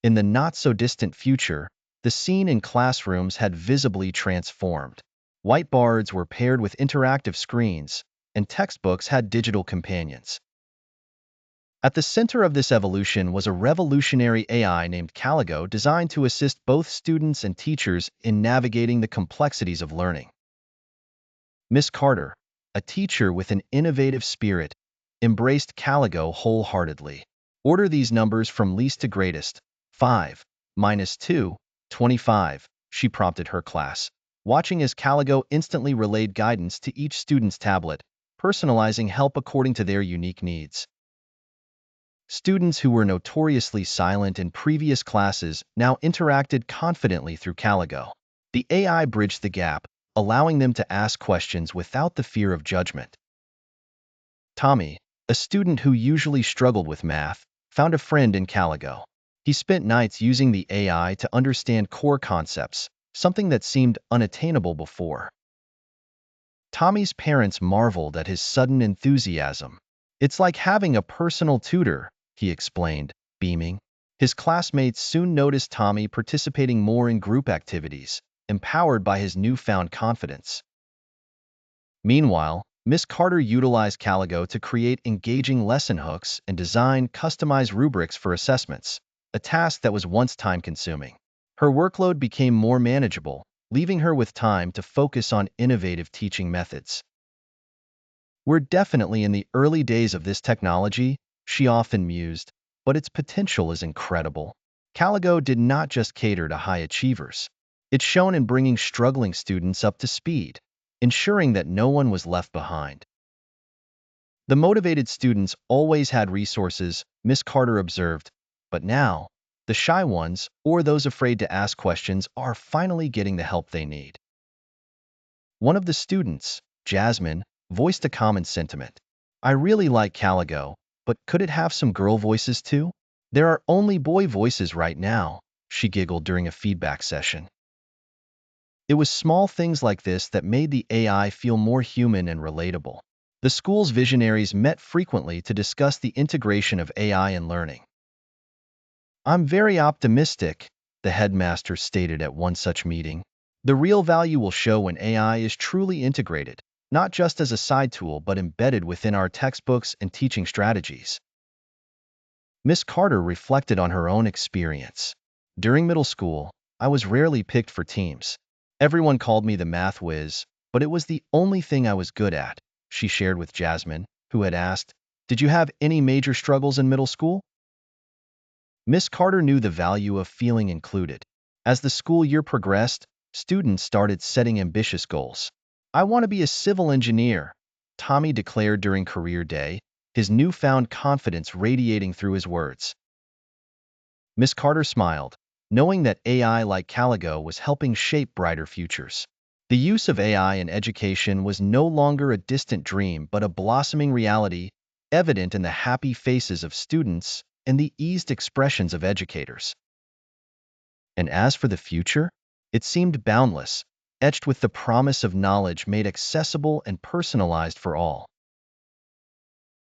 In the not-so-distant future, the scene in classrooms had visibly transformed. Whiteboards were paired with interactive screens, and textbooks had digital companions. At the center of this evolution was a revolutionary AI named Calligo designed to assist both students and teachers in navigating the complexities of learning. Miss Carter, a teacher with an innovative spirit, embraced Calligo wholeheartedly. Order these numbers from least to greatest. 5 minus 2, 25, she prompted her class, watching as Calligo instantly relayed guidance to each student's tablet, personalizing help according to their unique needs. Students who were notoriously silent in previous classes now interacted confidently through Calligo. The AI bridged the gap, allowing them to ask questions without the fear of judgment. Tommy, a student who usually struggled with math, found a friend in Calligo. He spent nights using the AI to understand core concepts, something that seemed unattainable before. Tommy's parents marveled at his sudden enthusiasm. "It's like having a personal tutor," he explained, beaming. His classmates soon noticed Tommy participating more in group activities, empowered by his newfound confidence. Meanwhile, Miss Carter utilized Calligo to create engaging lesson hooks and design customized rubrics for assessments, a task that was once time-consuming. Her workload became more manageable, leaving her with time to focus on innovative teaching methods. "We're definitely in the early days of this technology," she often mused, "but its potential is incredible." Calligo did not just cater to high achievers. It shone in bringing struggling students up to speed, ensuring that no one was left behind. The motivated students always had resources, Miss Carter observed, but now, the shy ones, or those afraid to ask questions, are finally getting the help they need. One of the students, Jasmine, voiced a common sentiment. "I really like Calligo, but could it have some girl voices too? There are only boy voices right now," she giggled during a feedback session. It was small things like this that made the AI feel more human and relatable. The school's visionaries met frequently to discuss the integration of AI in learning. "I'm very optimistic," the headmaster stated at one such meeting. "The real value will show when AI is truly integrated, not just as a side tool but embedded within our textbooks and teaching strategies." Miss Carter reflected on her own experience. "During middle school, I was rarely picked for teams. Everyone called me the math whiz, but it was the only thing I was good at," she shared with Jasmine, who had asked, "Did you have any major struggles in middle school?" Miss Carter knew the value of feeling included. As the school year progressed, students started setting ambitious goals. "I want to be a civil engineer," Tommy declared during career day, his newfound confidence radiating through his words. Miss Carter smiled, knowing that AI like Calligo was helping shape brighter futures. The use of AI in education was no longer a distant dream but a blossoming reality, evident in the happy faces of students and the eased expressions of educators. And as for the future, it seemed boundless, etched with the promise of knowledge made accessible and personalized for all.